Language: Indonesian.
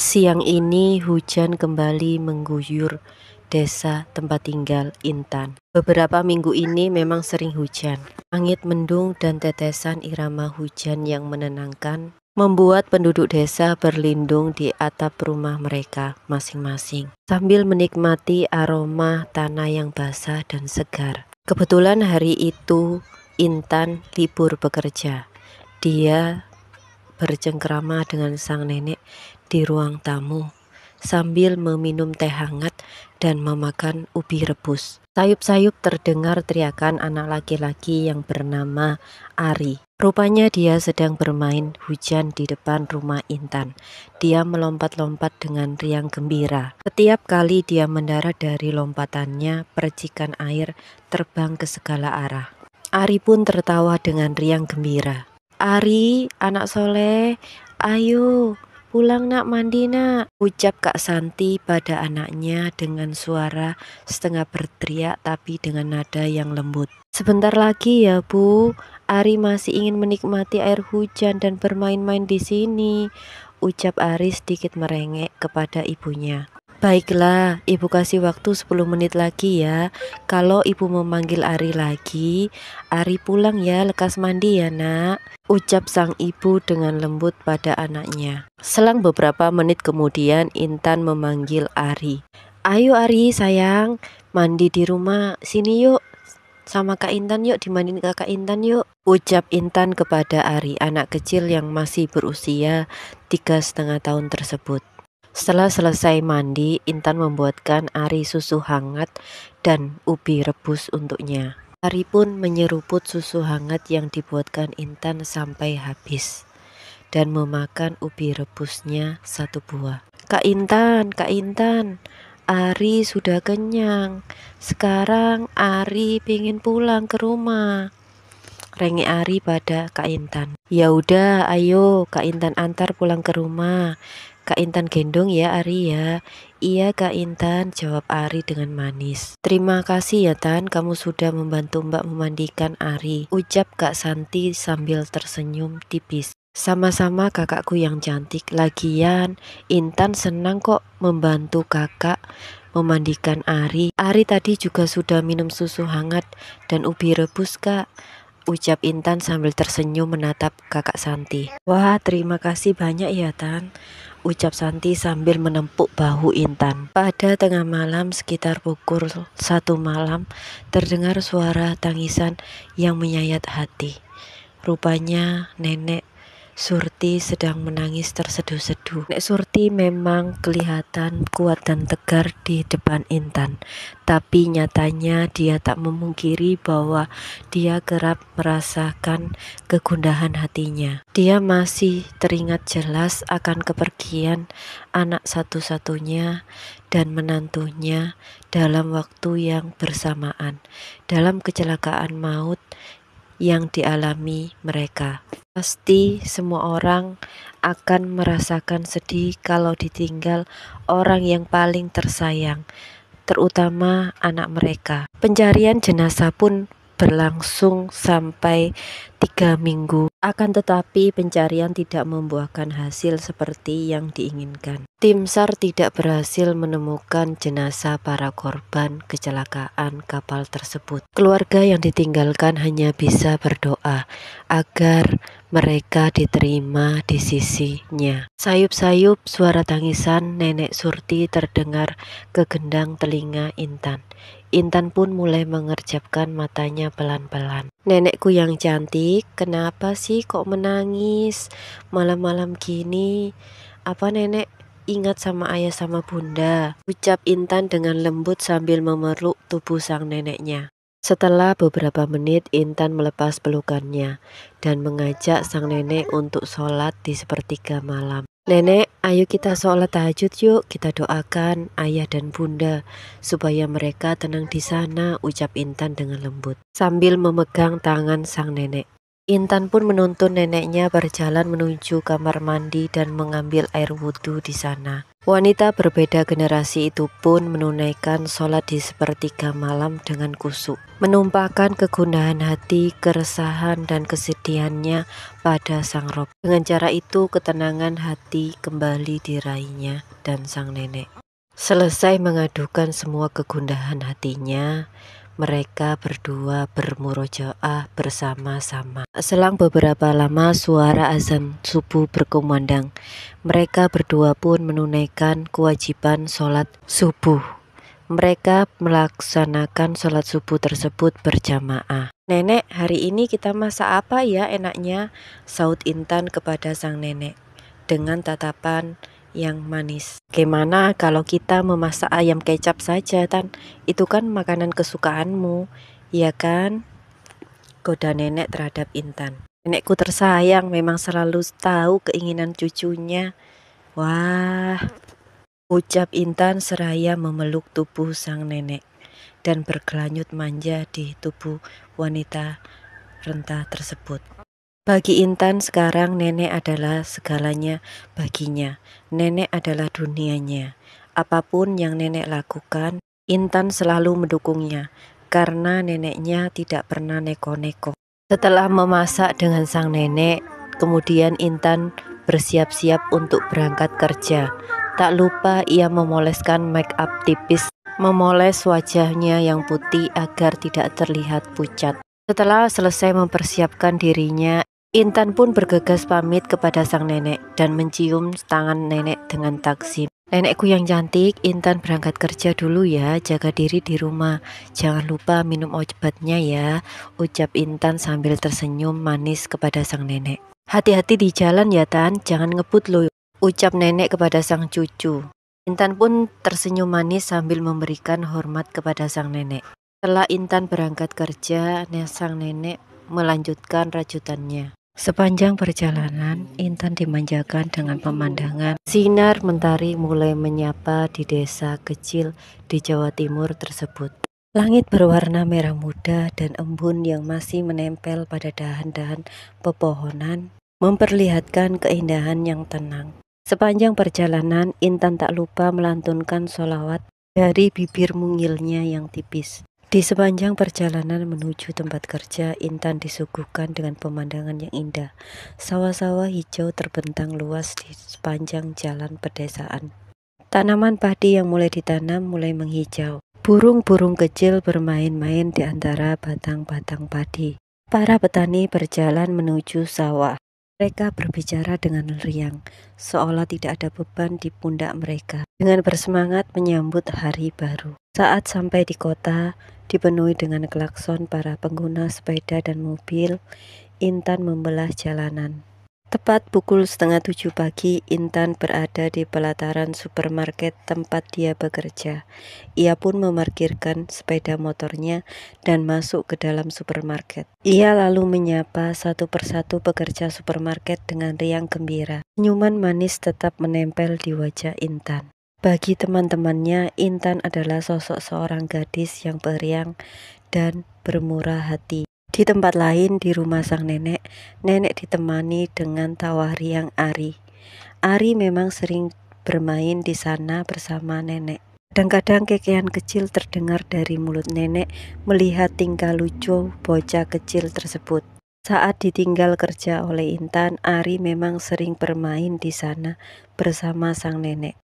Siang ini hujan kembali mengguyur desa tempat tinggal Intan. Beberapa minggu ini memang sering hujan. Langit mendung dan tetesan irama hujan yang menenangkan membuat penduduk desa berlindung di atap rumah mereka masing-masing sambil menikmati aroma tanah yang basah dan segar. Kebetulan hari itu Intan libur bekerja. Dia bercengkrama dengan sang nenek di ruang tamu sambil meminum teh hangat dan memakan ubi rebus. Sayup-sayup terdengar teriakan anak laki-laki yang bernama Ari. Rupanya dia sedang bermain hujan di depan rumah Intan. Dia melompat-lompat dengan riang gembira. Setiap kali dia mendarat dari lompatannya, percikan air terbang ke segala arah. Ari pun tertawa dengan riang gembira. "Ari, anak soleh, ayo pulang nak, mandi nak," ucap Kak Santi pada anaknya dengan suara setengah berteriak tapi dengan nada yang lembut. "Sebentar lagi ya Bu, Ari masih ingin menikmati air hujan dan bermain-main di sini," ucap Ari sedikit merengek kepada ibunya. "Baiklah, ibu kasih waktu 10 menit lagi ya. Kalau ibu memanggil Ari lagi, Ari pulang ya, lekas mandi ya nak," ucap sang ibu dengan lembut pada anaknya. Selang beberapa menit kemudian Intan memanggil Ari. "Ayo Ari sayang, mandi di rumah sini yuk. Sama Kak Intan yuk, dimandiin kakak Intan yuk," ucap Intan kepada Ari, anak kecil yang masih berusia 3,5 tahun tersebut. Setelah selesai mandi, Intan membuatkan Ari susu hangat dan ubi rebus untuknya. Ari pun menyeruput susu hangat yang dibuatkan Intan sampai habis dan memakan ubi rebusnya satu buah. Kak Intan, Ari sudah kenyang. Sekarang Ari pengen pulang ke rumah," rengek Ari pada Kak Intan. "Ya udah, ayo Kak Intan antar pulang ke rumah. Kak Intan gendong ya Ari ya." "Iya Kak Intan," jawab Ari dengan manis. "Terima kasih ya Tan, kamu sudah membantu Mbak memandikan Ari," ucap Kak Santi sambil tersenyum tipis. "Sama-sama kakakku yang cantik. Lagian Intan senang kok membantu kakak memandikan Ari. Ari tadi juga sudah minum susu hangat dan ubi rebus Kak," ucap Intan sambil tersenyum menatap kakak Santi. "Wah, terima kasih banyak ya Tan," ucap Santi sambil menempuk bahu Intan. Pada tengah malam sekitar pukul 1 malam terdengar suara tangisan yang menyayat hati. Rupanya Nenek Surti sedang menangis terseduh-seduh. Nek Surti memang kelihatan kuat dan tegar di depan Intan, tapi nyatanya dia tak memungkiri bahwa dia kerap merasakan kegundahan hatinya. Dia masih teringat jelas akan kepergian anak satu-satunya dan menantunya dalam waktu yang bersamaan dalam kecelakaan maut yang dialami mereka. Pasti semua orang akan merasakan sedih kalau ditinggal orang yang paling tersayang, terutama anak mereka. Pencarian jenazah pun berlangsung sampai 3 minggu. Akan tetapi pencarian tidak membuahkan hasil seperti yang diinginkan. Tim SAR tidak berhasil menemukan jenazah para korban kecelakaan kapal tersebut. Keluarga yang ditinggalkan hanya bisa berdoa agar mereka diterima di sisinya. Sayup-sayup suara tangisan Nenek Surti terdengar ke gendang telinga Intan. Intan pun mulai mengerjapkan matanya pelan-pelan. "Nenekku yang cantik, kenapa sih kok menangis malam-malam gini? Apa nenek ingat sama ayah sama bunda?" ucap Intan dengan lembut sambil memeluk tubuh sang neneknya. Setelah beberapa menit, Intan melepas pelukannya dan mengajak sang nenek untuk sholat di sepertiga malam. "Nenek, ayo kita sholat tahajud yuk, kita doakan ayah dan bunda supaya mereka tenang di sana," ucap Intan dengan lembut sambil memegang tangan sang nenek. Intan pun menuntun neneknya berjalan menuju kamar mandi dan mengambil air wudhu di sana. Wanita berbeda generasi itu pun menunaikan sholat di sepertiga malam dengan khusyuk, menumpahkan kegundahan hati, keresahan, dan kesedihannya pada Sang Rob. Dengan cara itu ketenangan hati kembali diraihnya dan sang nenek. Selesai mengadukan semua kegundahan hatinya, mereka berdua bermurojaah bersama-sama. Selang beberapa lama suara azan subuh berkumandang. Mereka berdua pun menunaikan kewajiban sholat subuh. Mereka melaksanakan sholat subuh tersebut berjamaah. "Nenek, hari ini kita masak apa ya enaknya?" saut Intan kepada sang nenek dengan tatapan yang manis. "Gimana kalau kita memasak ayam kecap saja, Tan? Itu kan makanan kesukaanmu, ya kan?" goda nenek terhadap Intan. "Nenekku tersayang memang selalu tahu keinginan cucunya." "Wah," ucap Intan seraya memeluk tubuh sang nenek dan bergelanyut manja di tubuh wanita renta tersebut. Bagi Intan sekarang nenek adalah segalanya baginya. Nenek adalah dunianya. Apapun yang nenek lakukan, Intan selalu mendukungnya karena neneknya tidak pernah neko-neko. Setelah memasak dengan sang nenek, kemudian Intan bersiap-siap untuk berangkat kerja. Tak lupa ia memoleskan make up tipis, memoles wajahnya yang putih agar tidak terlihat pucat. Setelah selesai mempersiapkan dirinya, Intan pun bergegas pamit kepada sang nenek dan mencium tangan nenek dengan takzim. "Nenekku yang cantik, Intan berangkat kerja dulu ya, jaga diri di rumah. Jangan lupa minum obatnya ya," ucap Intan sambil tersenyum manis kepada sang nenek. "Hati-hati di jalan ya Tan, jangan ngebut loh," ucap nenek kepada sang cucu. Intan pun tersenyum manis sambil memberikan hormat kepada sang nenek. Setelah Intan berangkat kerja, sang nenek melanjutkan rajutannya. Sepanjang perjalanan, Intan dimanjakan dengan pemandangan. Sinar mentari mulai menyapa di desa kecil di Jawa Timur tersebut. Langit berwarna merah muda dan embun yang masih menempel pada dahan-dahan pepohonan memperlihatkan keindahan yang tenang. Sepanjang perjalanan, Intan tak lupa melantunkan sholawat dari bibir mungilnya yang tipis. Di sepanjang perjalanan menuju tempat kerja, Intan disuguhkan dengan pemandangan yang indah. Sawah-sawah hijau terbentang luas di sepanjang jalan pedesaan. Tanaman padi yang mulai ditanam mulai menghijau. Burung-burung kecil bermain-main di antara batang-batang padi. Para petani berjalan menuju sawah. Mereka berbicara dengan riang, seolah tidak ada beban di pundak mereka. Dengan bersemangat menyambut hari baru. Saat sampai di kota, dipenuhi dengan klakson para pengguna sepeda dan mobil, Intan membelah jalanan. Tepat pukul 6:30 pagi, Intan berada di pelataran supermarket tempat dia bekerja. Ia pun memarkirkan sepeda motornya dan masuk ke dalam supermarket. Ia lalu menyapa satu persatu pekerja supermarket dengan riang gembira. Senyuman manis tetap menempel di wajah Intan. Bagi teman-temannya, Intan adalah sosok seorang gadis yang periang dan bermurah hati. Di tempat lain, di rumah sang nenek, nenek ditemani dengan tawa riang Ari. Ari memang sering bermain di sana bersama nenek. Kadang-kadang kekean kecil terdengar dari mulut nenek melihat tingkah lucu bocah kecil tersebut. Saat ditinggal kerja oleh Intan, Ari memang sering bermain di sana bersama sang nenek.